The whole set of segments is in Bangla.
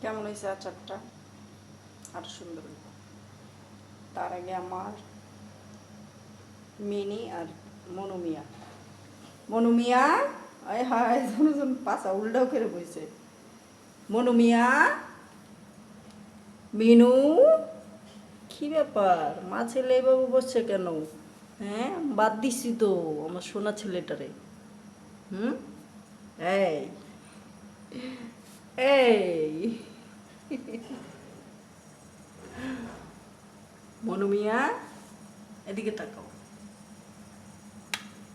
কেমন হয়েছে আচারটা? আরো সুন্দর হইব। তার আগে আমার মিনি আর মনুমিয়া, মনুমিয়া, আয় হায় জন পাশা উল্টাও করে বইছে। মনুমিয়া, মিনু, কি ব্যাপার? মা ছেলে এভাবে বসছে কেন? হ্যাঁ, বাদ দিছি তো আমার সোনা ছেলেটারে। হুম, এই এই মনুমিয়া, এদিকে তাকাও,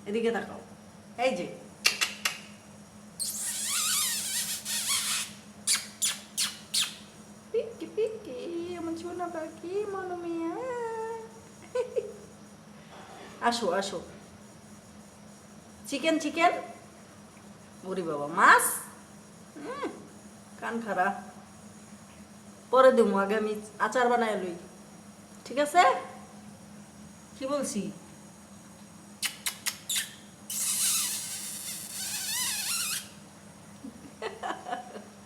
এদিকে তাকাও। এই যে পিকি পিকি, আমার সোনা পাখি মনুমিয়া। আসো আসো। চিকেন চিকেন, ওরে বাবা মাছ। কান খারা, পরে দেবো, আগে আমি আচার বানায় লই। ঠিক আছে, কি বলছি?